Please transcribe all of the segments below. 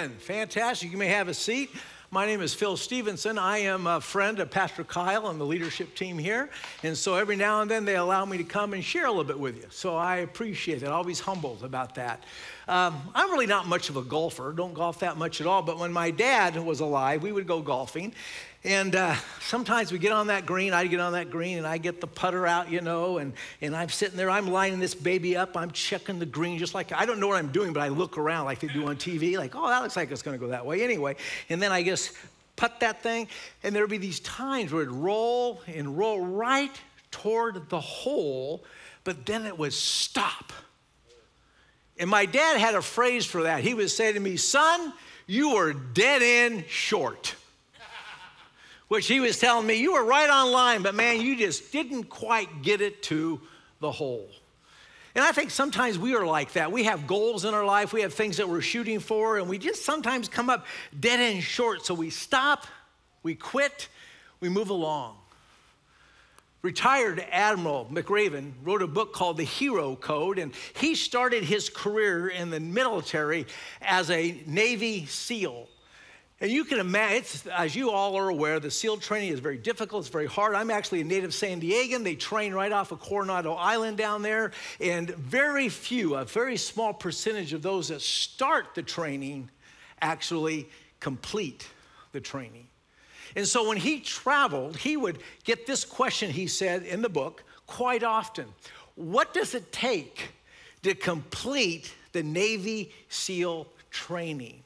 Amen. Fantastic. You may have a seat. My name is Phil Stevenson. I am a friend of Pastor Kyle and the leadership team here. And so every now and then they allow me to come and share a little bit with you. So I appreciate it. Always humbled about that. I'm really not much of a golfer. Don't golf that much at all. But when my dad was alive, we would go golfing. And sometimes we get on that green, I get on that green, and I get the putter out, you know, and I'm sitting there, I'm lining this baby up, I'm checking the green, just like, I don't know what I'm doing, but I look around like they do on TV, like, oh, that looks like it's gonna go that way anyway. And then I just putt that thing, and there'd be these times where it'd roll and roll right toward the hole, but then it would stop. And my dad had a phrase for that. He would say to me, son, you are dead end short. Which he was telling me, you were right on line, but man, you just didn't quite get it to the hole. And I think sometimes we are like that. We have goals in our life, we have things that we're shooting for, and we just sometimes come up dead end short. So we stop, we quit, we move along. Retired Admiral McRaven wrote a book called The Hero Code, and he started his career in the military as a Navy SEAL. And you can imagine, as you all are aware, the SEAL training is very difficult, it's very hard. I'm actually a native San Diegan. They train right off of Coronado Island down there. And very few, a very small percentage of those that start the training actually complete the training. And so when he traveled, he would get this question, he said in the book, quite often. What does it take to complete the Navy SEAL training?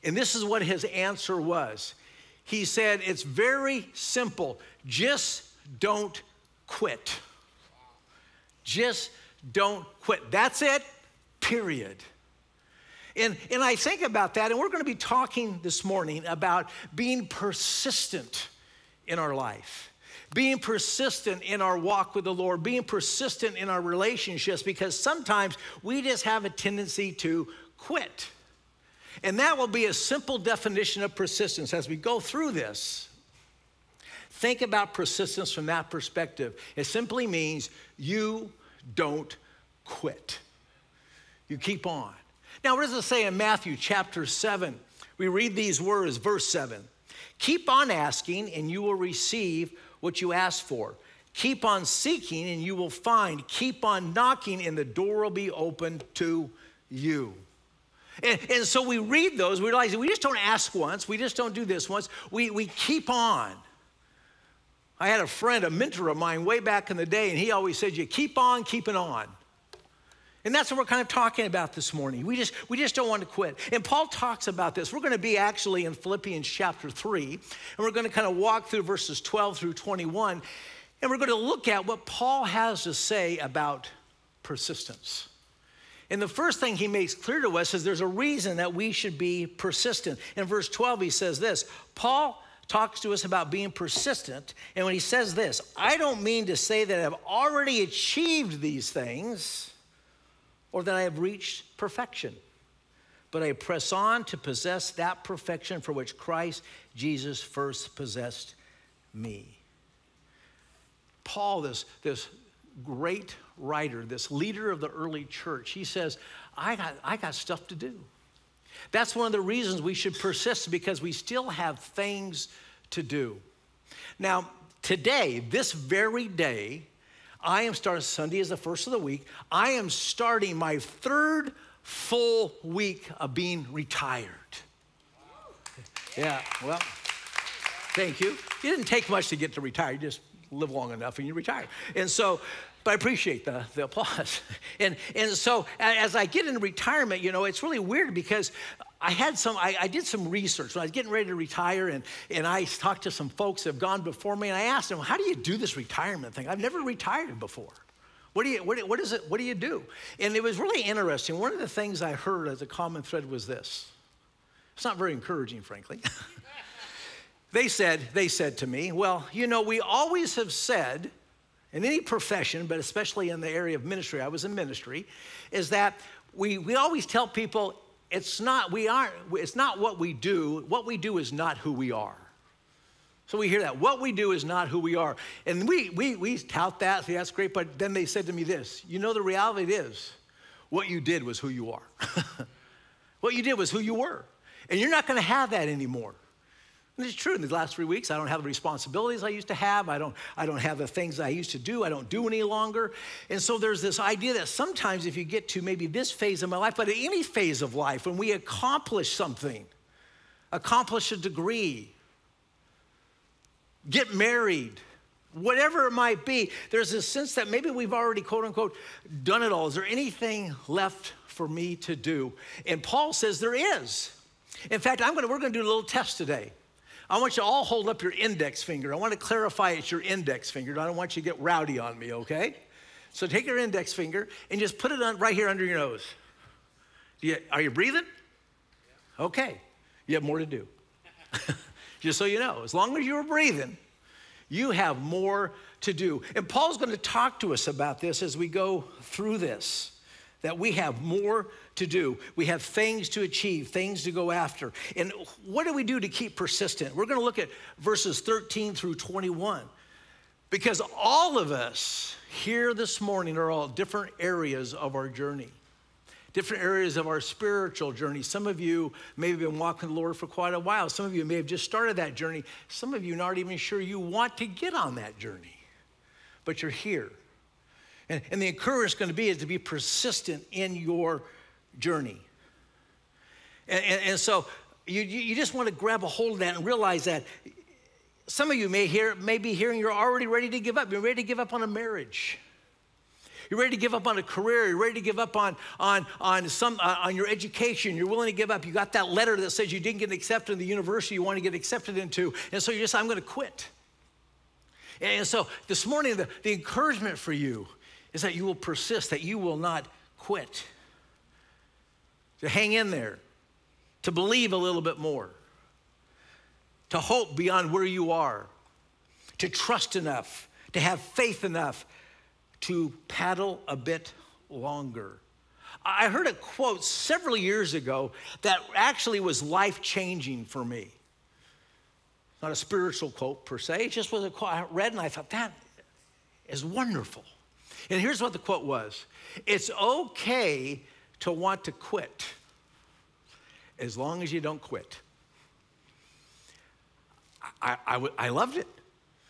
And this is what his answer was. He said, it's very simple. Just don't quit. Just don't quit. That's it, period. And I think about that, and we're going to be talking this morning about being persistent in our life, being persistent in our walk with the Lord, being persistent in our relationships, because sometimes we just have a tendency to quit. And that will be a simple definition of persistence. As we go through this, think about persistence from that perspective. It simply means you don't quit. You keep on. Now, what does it say in Matthew chapter 7? We read these words, verse 7. Keep on asking and you will receive what you ask for. Keep on seeking and you will find. Keep on knocking and the door will be opened to you. And so we read those, we realize that we just don't ask once, we just don't do this once, we keep on. I had a friend, a mentor of mine way back in the day, and he always said, you keep on keeping on. And that's what we're kind of talking about this morning. We just don't want to quit. And Paul talks about this. We're going to be actually in Philippians chapter 3, and we're going to kind of walk through verses 12 through 21, and we're going to look at what Paul has to say about persistence. And the first thing he makes clear to us is there's a reason that we should be persistent. In verse 12, he says this. Paul talks to us about being persistent. And when he says this, I don't mean to say that I've already achieved these things or that I have reached perfection, but I press on to possess that perfection for which Christ Jesus first possessed me. Paul, this great writer, this leader of the early church, he says, I got stuff to do. That's one of the reasons we should persist, because we still have things to do. Now, today, this very day, I am starting, Sunday is the first of the week, I am starting my third full week of being retired. Yeah, well, thank you. It didn't take much to get to retire, you just live long enough and you retire. And so, but I appreciate the applause. And so as I get into retirement, you know, it's really weird because I did some research when I was getting ready to retire, and I talked to some folks that have gone before me, and I asked them, how do you do this retirement thing? I've never retired before. What do you do? And it was really interesting. One of the things I heard as a common thread was this. It's not very encouraging, frankly. They said to me, well, you know, we always have said, in any profession, but especially in the area of ministry, I was in ministry, is that we always tell people it's not what we do is not who we are. So we hear that, what we do is not who we are. And we tout that, say that's great, but then they said to me this, you know, the reality is, what you did was who you are. What you did was who you were. And you're not going to have that anymore. And it's true. In the last 3 weeks, I don't have the responsibilities I used to have. I don't have the things I used to do. I don't do any longer. And so there's this idea that sometimes if you get to maybe this phase of my life, but at any phase of life, when we accomplish something, accomplish a degree, get married, whatever it might be, there's this sense that maybe we've already, quote unquote, done it all. Is there anything left for me to do? And Paul says there is. In fact, we're going to do a little test today. I want you to all hold up your index finger. I want to clarify it's your index finger. I don't want you to get rowdy on me, okay? So take your index finger and just put it on right here under your nose. Are you breathing? Okay. You have more to do. Just so you know, as long as you're breathing, you have more to do. And Paul's going to talk to us about this as we go through this, that we have more to do. We have things to achieve, things to go after. And what do we do to keep persistent? We're going to look at verses 13 through 21. Because all of us here this morning are all different areas of our journey, different areas of our spiritual journey. Some of you may have been walking the Lord for quite a while. Some of you may have just started that journey. Some of you aren't even sure you want to get on that journey, but you're here. And the encouragement is going to be is to be persistent in your journey. And so you just want to grab a hold of that and realize that some of you may be hearing you're already ready to give up. You're ready to give up on a marriage. You're ready to give up on a career. You're ready to give up on your education. You're willing to give up. You got that letter that says you didn't get accepted in the university you want to get accepted into. And so you're just, I'm going to quit. And so this morning, the encouragement for you is that you will persist, that you will not quit. To hang in there, to believe a little bit more, to hope beyond where you are, to trust enough, to have faith enough to paddle a bit longer. I heard a quote several years ago that actually was life-changing for me. Not a spiritual quote per se, it just was a quote I read and I thought, that is wonderful. And here's what the quote was. It's okay to want to quit as long as you don't quit. I loved it.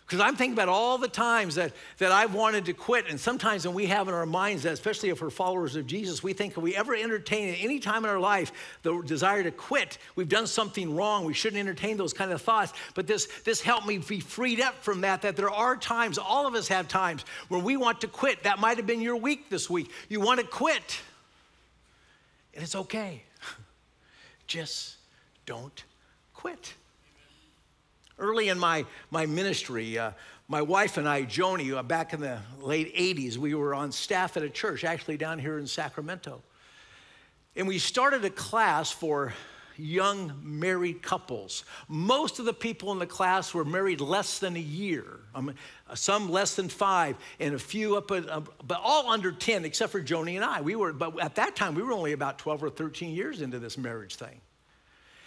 Because I'm thinking about all the times that I've wanted to quit. And sometimes when we have in our minds that, especially if we're followers of Jesus, we think if we ever entertain at any time in our life the desire to quit, we've done something wrong. We shouldn't entertain those kind of thoughts. But this helped me be freed up from that there are times, all of us have times, where we want to quit. That might have been your week this week. You want to quit. And it's okay. Just don't quit. Early in my ministry, my wife and I, Joni, back in the late 80s, we were on staff at a church, actually down here in Sacramento. And we started a class for young married couples. Most of the people in the class were married less than a year. Some less than 5, and a few but all under 10, except for Joni and I. But at that time, we were only about 12 or 13 years into this marriage thing.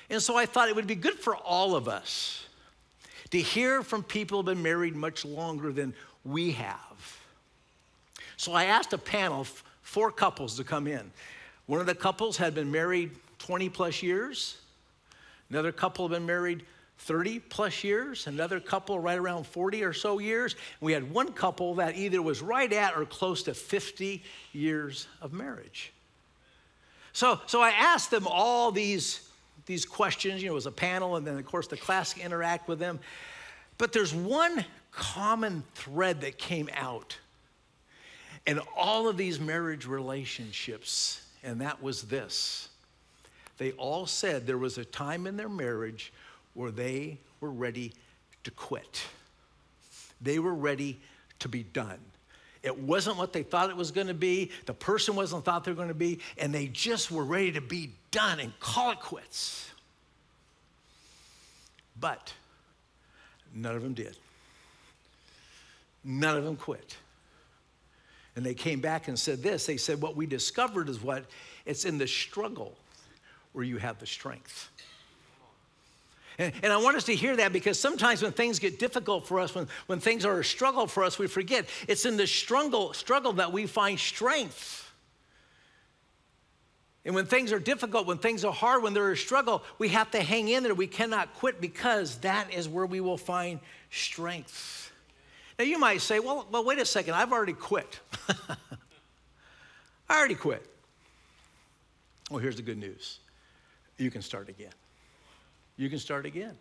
And so I thought it would be good for all of us to hear from people who have been married much longer than we have. So I asked a panel, 4 couples to come in. One of the couples had been married 20 plus years. Another couple had been married 30 plus years. Another couple right around 40 or so years. And we had one couple that either was right at or close to 50 years of marriage. So I asked them all these questions. It was a panel, and then of course the class interact with them. But there's one common thread that came out in all of these marriage relationships, and that was this. They all said there was a time in their marriage where they were ready to quit. They were ready to be done. It wasn't what they thought it was going to be. The person wasn't thought they were going to be, and they just were ready to be done and call it quits. But none of them did. None of them quit. And they came back and said this. They said, what we discovered is it's in the struggle where you have the strength. And I want us to hear that, because sometimes when things get difficult for us, when things are a struggle for us, we forget it's in the struggle that we find strength. And when things are difficult, when things are hard, when there's a struggle, we have to hang in there. We cannot quit because that is where we will find strength. Now you might say, well, wait a second, I've already quit. I already quit. Well, here's the good news. You can start again. You can start again.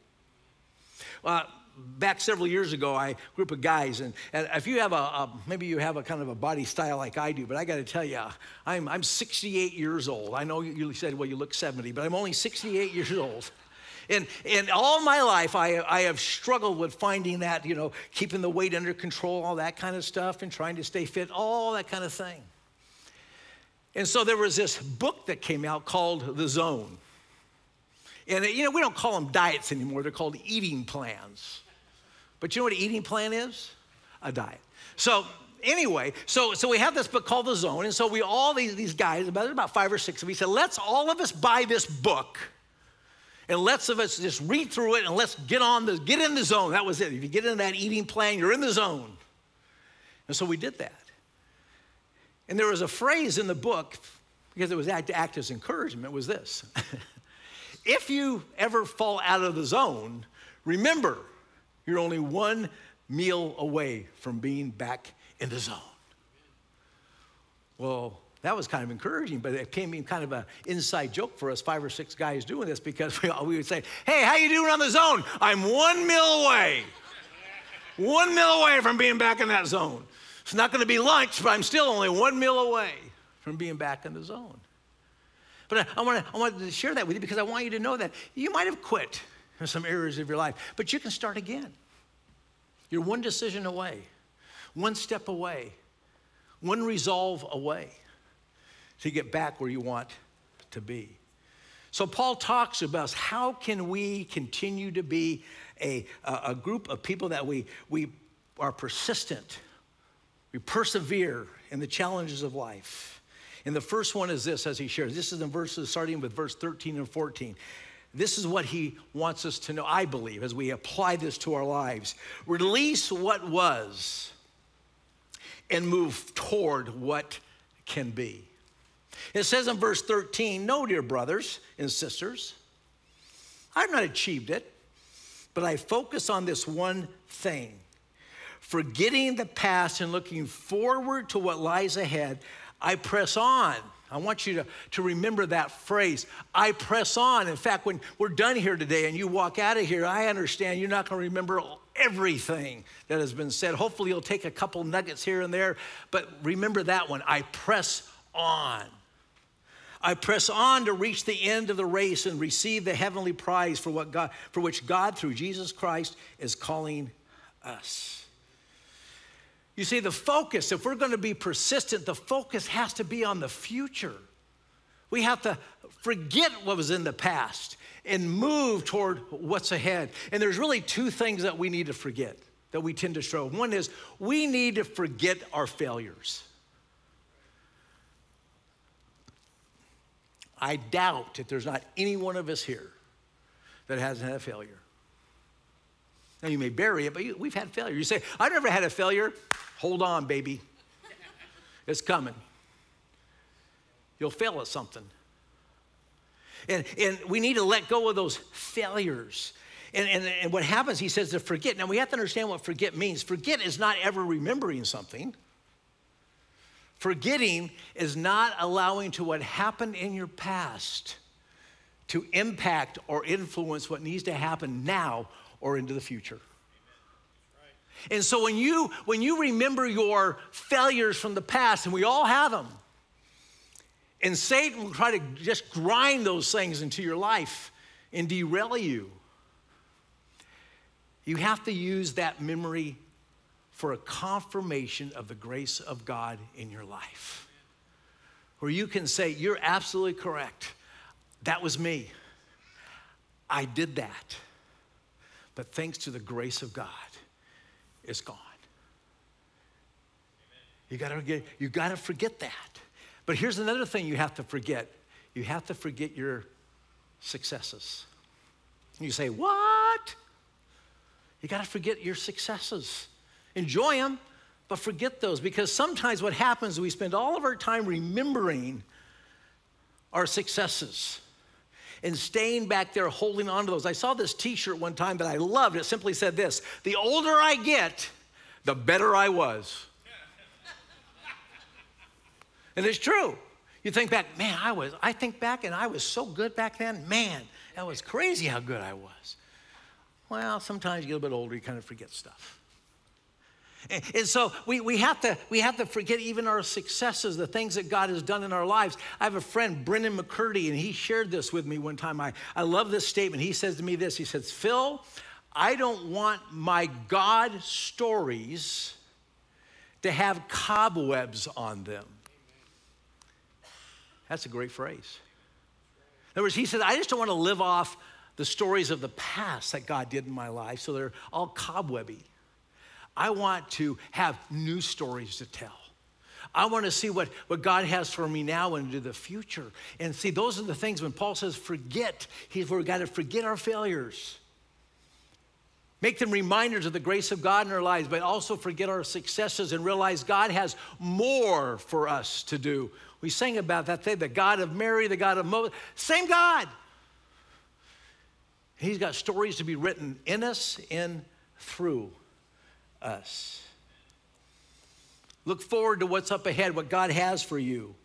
Back several years ago, a group of guys, and if you have maybe you have a kind of a body style like I do, but I got to tell you, I'm 68 years old. I know you said, well, you look 70, but I'm only 68 years old. And all my life, I have struggled with finding that, keeping the weight under control, all that kind of stuff, and trying to stay fit, all that kind of thing. And so there was this book that came out called The Zone. And, we don't call them diets anymore. They're called eating plans. But you know what an eating plan is? A diet. So anyway, so we have this book called The Zone. And so we all, these guys, about 5 or 6 of us, said, let's all of us buy this book. And let's of us just read through it and let's get in the zone. That was it. If you get into that eating plan, you're in the zone. And so we did that. And there was a phrase in the book, because it was to act as encouragement, was this. If you ever fall out of the zone, remember, you're only one meal away from being back in the zone. Well, that was kind of encouraging, but it became kind of an inside joke for us 5 or 6 guys doing this, because we would say, hey, how you doing on the zone? I'm 1 meal away. 1 meal away from being back in that zone. It's not going to be lunch, but I'm still only 1 meal away from being back in the zone. But I wanted to share that with you because I want you to know that you might have quit in some areas of your life, but you can start again. You're one decision away, one step away, one resolve away to get back where you want to be. So Paul talks about how can we continue to be a group of people that we are persistent, we persevere in the challenges of life. And the first one is this, as he shares. This is in verses starting with verse 13 and 14. This is what he wants us to know, I believe, as we apply this to our lives. Release what was and move toward what can be. It says in verse 13, no, dear brothers and sisters, I've not achieved it, but I focus on this one thing. Forgetting the past and looking forward to what lies ahead, I press on. I want you to remember that phrase. I press on. In fact, when we're done here today and you walk out of here, I understand you're not going to remember everything that has been said. Hopefully you'll take a couple nuggets here and there, but remember that one. I press on. I press on to reach the end of the race and receive the heavenly prize for which God, through Jesus Christ, is calling us. You see, the focus, if we're going to be persistent, the focus has to be on the future. We have to forget what was in the past and move toward what's ahead. And there's really 2 things that we need to forget, that we tend to struggle. One is we need to forget our failures. I doubt that there's not any one of us here that hasn't had a failure. Now, you may bury it, but we've had failure. You say, I never had a failure. Hold on, baby. It's coming. You'll fail at something. And we need to let go of those failures. And what happens, he says, to forget. Now, we have to understand what forget means. Forget is not ever remembering something. Forgetting is not allowing to what happened in your past to impact or influence what needs to happen now or into the future. And so when you remember your failures from the past, and we all have them, and Satan will try to just grind those things into your life and derail you, you have to use that memory for a confirmation of the grace of God in your life. Where you can say, you're absolutely correct. That was me. I did that. But thanks to the grace of God, it's gone. Amen. You gotta forget that. But here's another thing you have to forget. You have to forget your successes. You say, what? You gotta forget your successes. Enjoy them, but forget those, because sometimes what happens is we spend all of our time remembering our successes and staying back there holding on to those. I saw this t-shirt one time that I loved. It simply said this: the older I get, the better I was. And it's true. You think back, man, I think back and I was so good back then. Man, that was crazy how good I was. Well, sometimes you get a bit older, you kind of forget stuff. And so we have to forget even our successes, the things that God has done in our lives. I have a friend, Brendan McCurdy, and he shared this with me one time. I love this statement. He says to me this, he says, Phil, I don't want my God stories to have cobwebs on them. That's a great phrase. In other words, he said, I just don't want to live off the stories of the past that God did in my life, so they're all cobwebby. I want to have new stories to tell. I want to see what God has for me now and into the future. And see, those are the things when Paul says forget, we've got to forget our failures. Make them reminders of the grace of God in our lives, but also forget our successes and realize God has more for us to do. We sang about that thing, the God of Mary, the God of Moses, same God. He's got stories to be written in us and through us. Look forward to what's up ahead, what God has for you.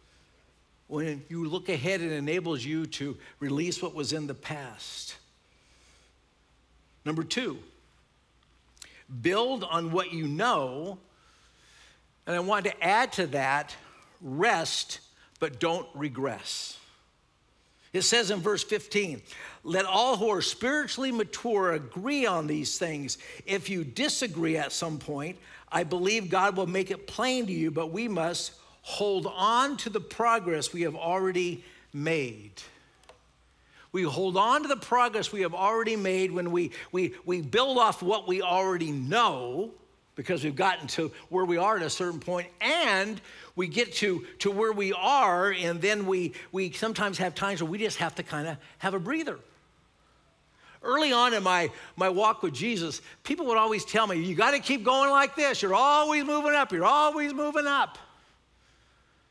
When you look ahead, it enables you to release what was in the past. Number 2, build on what you know. And I want to add to that, rest, but don't regress. It says in verse 15, let all who are spiritually mature agree on these things. If you disagree at some point, I believe God will make it plain to you, but we must hold on to the progress we have already made. We hold on to the progress we have already made when we build off what we already know, because we've gotten to where we are at a certain point, and we get to where we are, and then we sometimes have times where we just have to kind of have a breather. Early on in my walk with Jesus, people would always tell me, you got to keep going like this. You're always moving up. You're always moving up.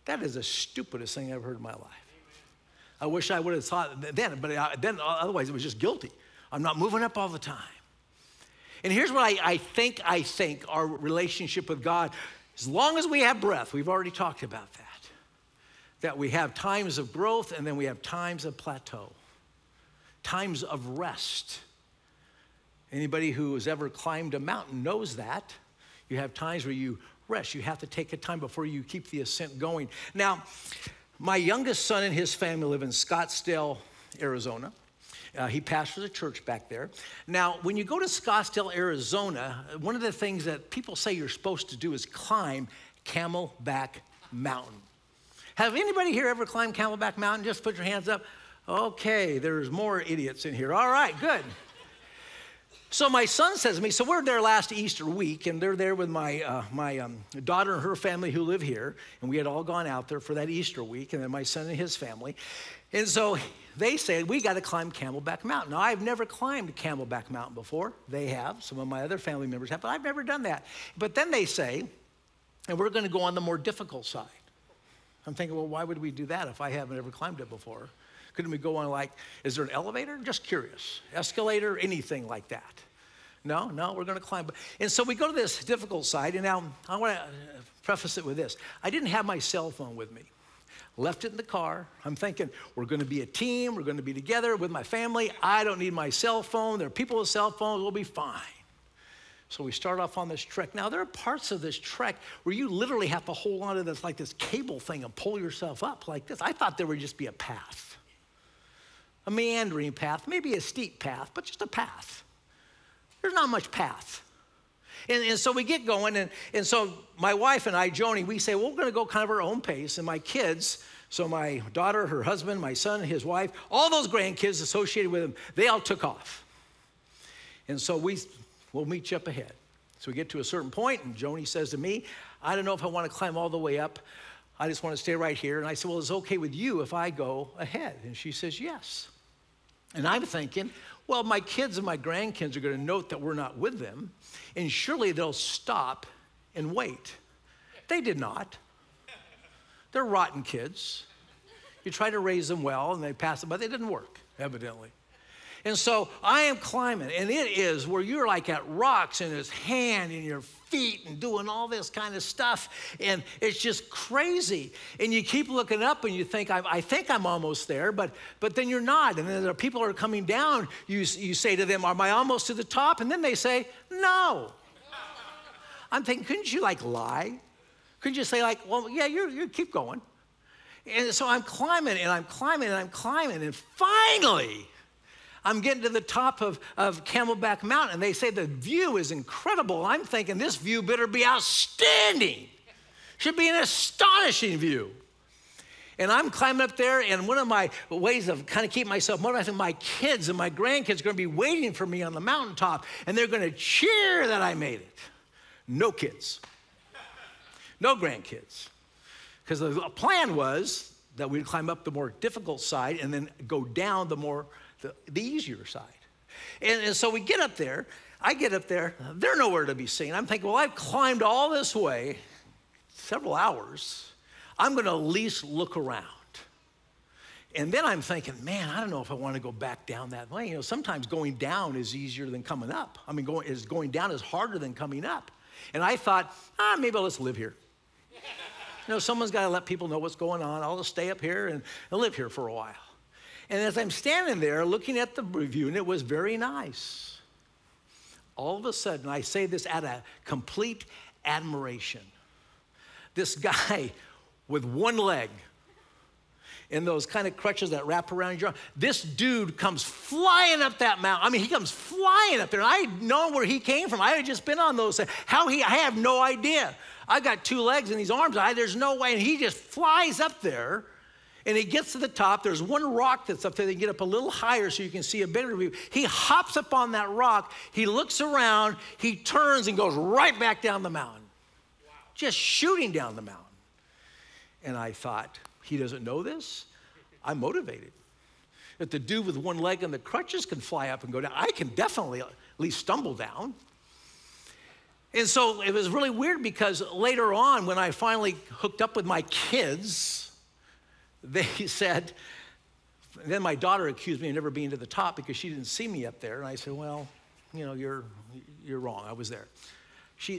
That is the stupidest thing I've ever heard in my life. I wish I would have thought then, but then otherwise it was just guilty. I'm not moving up all the time. And here's what I think our relationship with God, as long as we have breath, we've already talked about that we have times of growth and then we have times of plateau, times of rest. Anybody who has ever climbed a mountain knows that. You have times where you rest. You have to take a time before you keep the ascent going. Now, my youngest son and his family live in Scottsdale, Arizona. He pastors a church back there. Now, when you go to Scottsdale, Arizona, one of the things that people say you're supposed to do is climb Camelback Mountain. Have anybody here ever climbed Camelback Mountain? Just put your hands up. Okay, there's more idiots in here. All right, good. So my son says to me, so we're there last Easter week, and they're there with my daughter and her family who live here, and we had all gone out there for that Easter week, and then my son and his family. And so they said, we got to climb Camelback Mountain. Now, I've never climbed Camelback Mountain before. They have. Some of my other family members have, but I've never done that. But then they say, and we're going to go on the more difficult side. I'm thinking, well, why would we do that if I haven't ever climbed it before? Couldn't we go on is there an elevator? Just curious. Escalator, anything like that. No, we're going to climb. And so we go to this difficult side, and now I want to preface it with this. I didn't have my cell phone with me. Left it in the car. I'm thinking, we're going to be a team. We're going to be together with my family. I don't need my cell phone. There are people with cell phones. We'll be fine. So we start off on this trek. Now, there are parts of this trek where you literally have to hold on to this, like this cable thing and pull yourself up like this. I thought there would just be a path. A meandering path, maybe a steep path, but just a path. There's not much path. And so we get going, and so my wife and I, Joni, we say, well, we're going to go kind of our own pace. And my kids, so my daughter, her husband, my son, his wife, all those grandkids associated with them, they all took off. And so we'll meet you up ahead. So we get to a certain point, and Joni says to me, I don't know if I want to climb all the way up. I just want to stay right here. And I said, well, is it okay with you if I go ahead? And she says, yes. And I'm thinking, well, my kids and my grandkids are going to note that we're not with them, and surely they'll stop and wait. They did not. They're rotten kids. You try to raise them well, and they pass it, but it didn't work, evidently. And so I am climbing, and it is where you're like at rocks in his hand and your feet and doing all this kind of stuff, and it's just crazy. And you keep looking up and you think, I think I'm almost there, but then you're not. And then the people are coming down, you say to them, am I almost to the top? And then they say, no. I'm thinking, couldn't you like lie? Couldn't you say like, well, yeah, you keep going. And so I'm climbing and I'm climbing and I'm climbing, and finally, I'm getting to the top of Camelback Mountain, and they say the view is incredible. I'm thinking this view better be outstanding. Should be an astonishing view. And I'm climbing up there, and one of my ways of kind of keeping myself motivated, my kids and my grandkids are going to be waiting for me on the mountaintop, and they're going to cheer that I made it. No kids. No grandkids. Because the plan was that we'd climb up the more difficult side and then go down the easier side. And so we get up there, I get up there, they're nowhere to be seen. I'm thinking, well, I've climbed all this way, several hours, I'm gonna at least look around. And then I'm thinking, man, I don't know if I wanna go back down that way. You know, sometimes going down is easier than coming up. I mean, going down is harder than coming up. And I thought, maybe I'll just live here. You know, someone's gotta let people know what's going on. I'll just stay up here and live here for a while. And as I'm standing there looking at the review, and it was very nice, all of a sudden, I say this out of complete admiration, this guy with one leg and those kind of crutches that wrap around your arm, this dude comes flying up that mountain. I mean, he comes flying up there, and I know where he came from. I had just been on those. I have no idea. I got two legs and these arms, there's no way, and he just flies up there. And he gets to the top. There's one rock that's up there. They get up a little higher so you can see a better view. He hops up on that rock. He looks around. He turns and goes right back down the mountain. Wow. Just shooting down the mountain. And I thought, he doesn't know this? I'm motivated. If the dude with one leg and the crutches can fly up and go down, I can definitely at least stumble down. And so it was really weird because later on, when I finally hooked up with my kids, they said, and then my daughter accused me of never being to the top because she didn't see me up there. And I said, well, you know, you're wrong. I was there.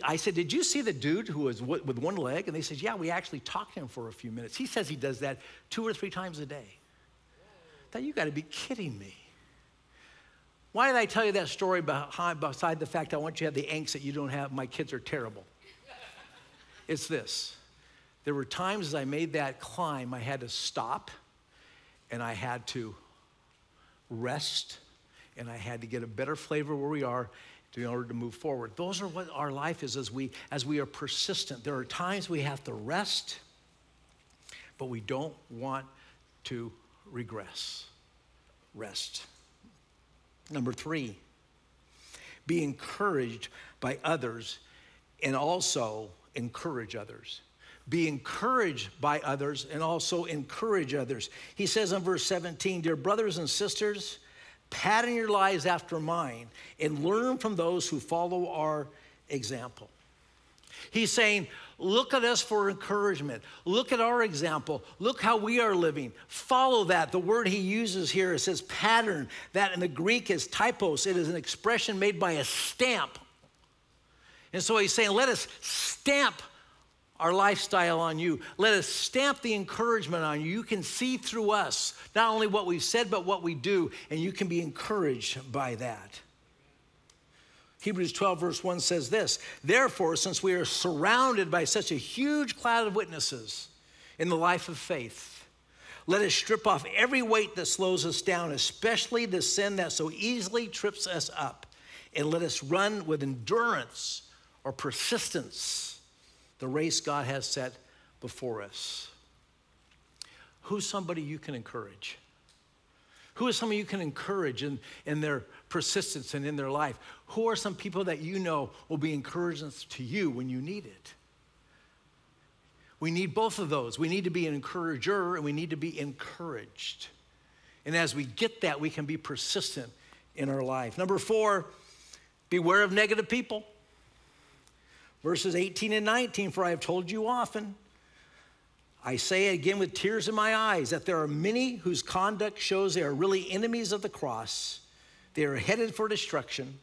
I said, did you see the dude who was with one leg? And they said, yeah, we actually talked to him for a few minutes. He says he does that 2 or 3 times a day. I thought, you got to be kidding me. Why did I tell you that story beside the fact I want you to have the angst that you don't have? My kids are terrible. It's this. There were times as I made that climb, I had to stop, and I had to rest, and I had to get a better flavor where we are in order to move forward. Those are what our life is as we are persistent. There are times we have to rest, but we don't want to regress. Rest. Number 3, be encouraged by others and also encourage others. Be encouraged by others and also encourage others. He says in verse 17, dear brothers and sisters, pattern your lives after mine and learn from those who follow our example. He's saying, look at us for encouragement. Look at our example. Look how we are living. Follow that. The word he uses here, it says pattern. That in the Greek is typos. It is an expression made by a stamp. And so he's saying, let us stamp our lifestyle on you. Let us stamp the encouragement on you. You can see through us, not only what we've said, but what we do, and you can be encouraged by that. Hebrews 12 verse 1 says this, therefore, since we are surrounded by such a huge cloud of witnesses in the life of faith, let us strip off every weight that slows us down, especially the sin that so easily trips us up, and let us run with endurance or persistence the race God has set before us. Who's somebody you can encourage? Who is somebody you can encourage in their persistence and in their life? Who are some people that you know will be encouragements to you when you need it? We need both of those. We need to be an encourager and we need to be encouraged. And as we get that, we can be persistent in our life. Number 4, beware of negative people. Verses 18 and 19, for I have told you often, I say again with tears in my eyes that there are many whose conduct shows they are really enemies of the cross. They are headed for destruction.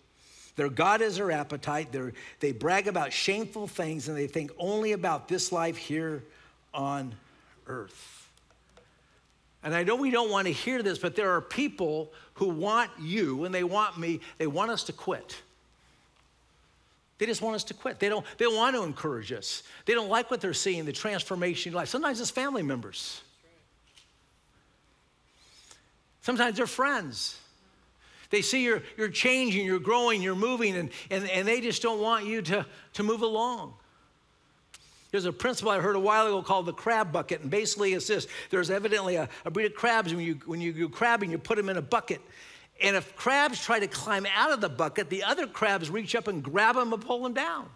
Their God is their appetite. They brag about shameful things, and they think only about this life here on earth. And I know we don't want to hear this, but there are people who want you, and they want me, they want us to quit. They just want us to quit. They don't want to encourage us. They don't like what they're seeing, the transformation in life. Sometimes it's family members. Sometimes they're friends. They see you're changing, you're growing, you're moving, and they just don't want you to move along. There's a principle I heard a while ago called the crab bucket, and basically it's this. There's evidently a breed of crabs, and when you go crabbing, you put them in a bucket. And if crabs try to climb out of the bucket, the other crabs reach up and grab them and pull them down.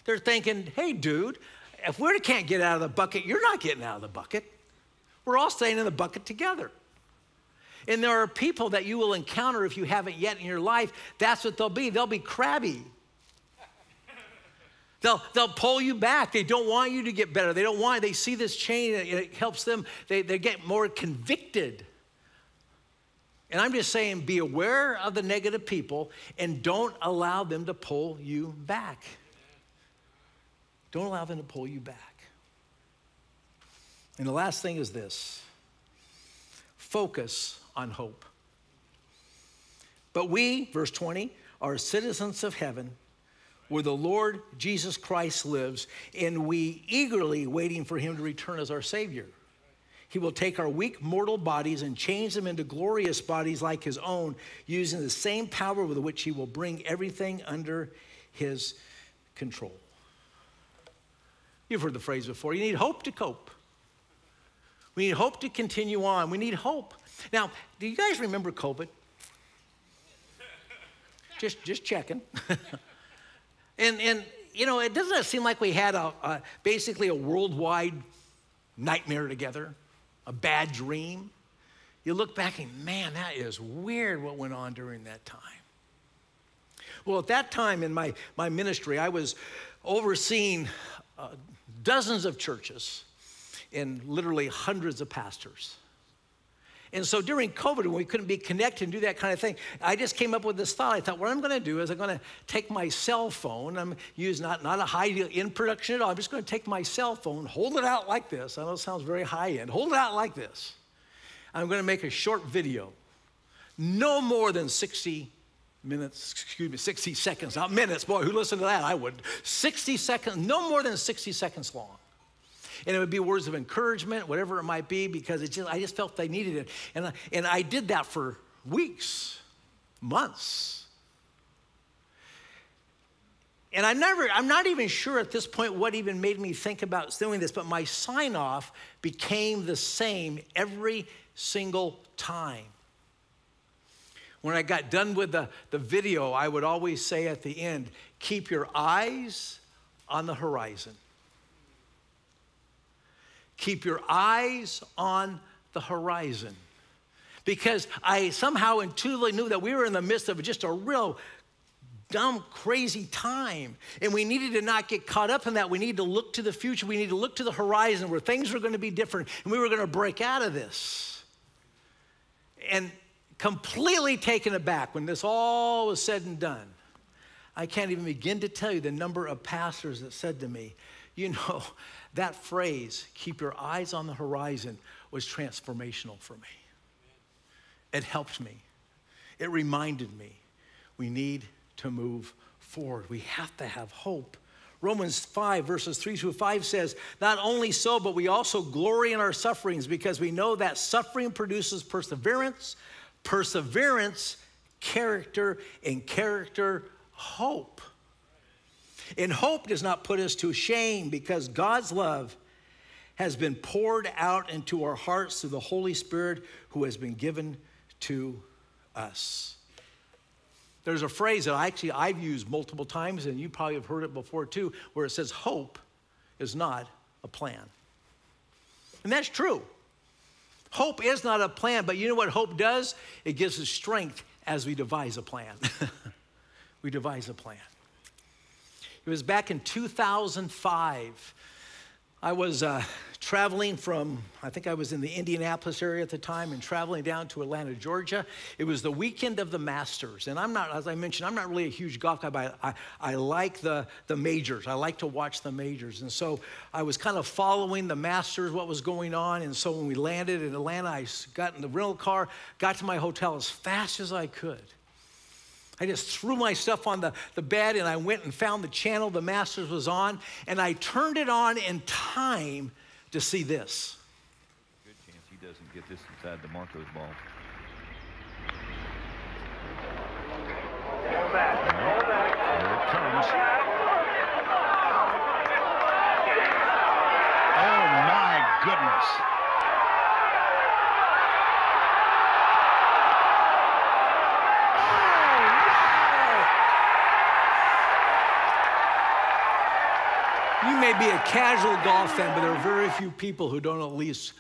They're thinking, hey, dude, if we can't get out of the bucket, you're not getting out of the bucket. We're all staying in the bucket together. And there are people that you will encounter if you haven't yet in your life. That's what they'll be. They'll be crabby. They'll pull you back. They don't want you to get better. They see this change, and it helps them. They get more convicted. And I'm just saying, be aware of the negative people and don't allow them to pull you back. Don't allow them to pull you back. And the last thing is this: focus on hope. But we, verse 20, are citizens of heaven, where the Lord Jesus Christ lives, and we eagerly waiting for him to return as our Savior. He will take our weak mortal bodies and change them into glorious bodies like his own, using the same power with which he will bring everything under his control. You've heard the phrase before. You need hope to cope. We need hope to continue on. We need hope. Now, do you guys remember COVID? Just checking. And you know, it doesn't seem like we had basically a worldwide nightmare together, a bad dream. You look back and, man, that is weird what went on during that time. Well, at that time in my ministry, I was overseeing dozens of churches and literally hundreds of pastors. And so during COVID, when we couldn't be connected and do that kind of thing, I just came up with this thought. I thought, what I'm going to do is I'm going to take my cell phone. I'm using not a high-end production at all. I'm just going to take my cell phone, hold it out like this. I know it sounds very high-end. Hold it out like this. I'm going to make a short video, no more than 60 seconds, not minutes. Boy, who listened to that? I would. 60 seconds, no more than 60 seconds long. And it would be words of encouragement, whatever it might be, because I just felt they needed it. And I did that for weeks, months. And I'm not even sure at this point what even made me think about doing this, but my sign-off became the same every single time. When I got done with the video, I would always say at the end, keep your eyes on the horizon. Keep your eyes on the horizon. Because I somehow intuitively knew that we were in the midst of just a real dumb, crazy time. And we needed to not get caught up in that. We need to look to the future. We need to look to the horizon where things were going to be different. And we were going to break out of this. And completely taken aback when this all was said and done. I can't even begin to tell you the number of pastors that said to me, you know, that phrase, keep your eyes on the horizon, was transformational for me. It helped me. It reminded me we need to move forward. We have to have hope. Romans 5, verses 3-5 says, not only so, but we also glory in our sufferings because we know that suffering produces perseverance, perseverance, character, and character, hope. And hope does not put us to shame because God's love has been poured out into our hearts through the Holy Spirit who has been given to us. There's a phrase that I've used multiple times, and you probably have heard it before too, where it says hope is not a plan. And that's true. Hope is not a plan, but you know what hope does? It gives us strength as we devise a plan. We devise a plan. It was back in 2005. I was traveling from, I think I was in the Indianapolis area at the time, and traveling down to Atlanta, Georgia. It was the weekend of the Masters. And I'm not, as I mentioned, I'm not really a huge golf guy, but I like the majors. I like to watch the majors. And so I was kind of following the Masters, what was going on. And so when we landed in Atlanta, I got in the rental car, got to my hotel as fast as I could. I just threw my stuff on the bed, and I went and found the channel the Masters was on, and I turned it on in time to see this. Good chance he doesn't get this inside DeMarco's ball. Hold back. Hold back. Here it comes. Oh, my goodness. You may be a casual golf fan, but there are very few people who don't at least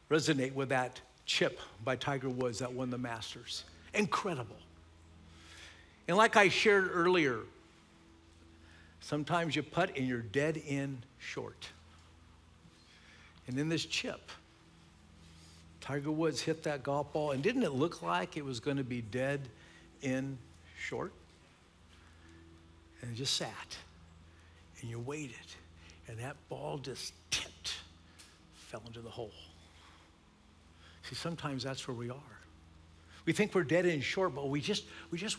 resonate with that chip by Tiger Woods that won the Masters. Incredible. And like I shared earlier, sometimes you putt and you're dead in short. And in this chip, Tiger Woods hit that golf ball, and didn't it look like it was going to be dead in short? And it just sat. And you waited, and that ball just tipped, fell into the hole. See, sometimes that's where we are. We think we're dead in short, but we just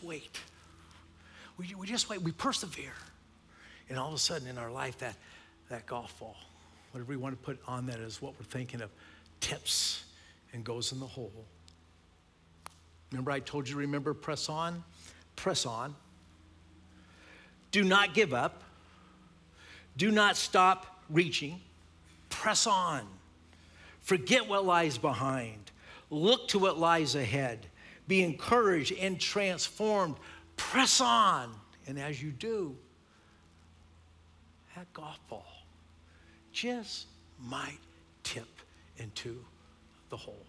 wait. We just wait. We persevere. And all of a sudden in our life, that golf ball, whatever we want to put on that is what we're thinking of, tips and goes in the hole. Remember I told you to remember, press on? Press on. Do not give up. Do not stop reaching. Press on. Forget what lies behind. Look to what lies ahead. Be encouraged and transformed. Press on. And as you do, that golf ball just might tip into the hole.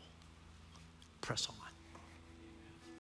Press on.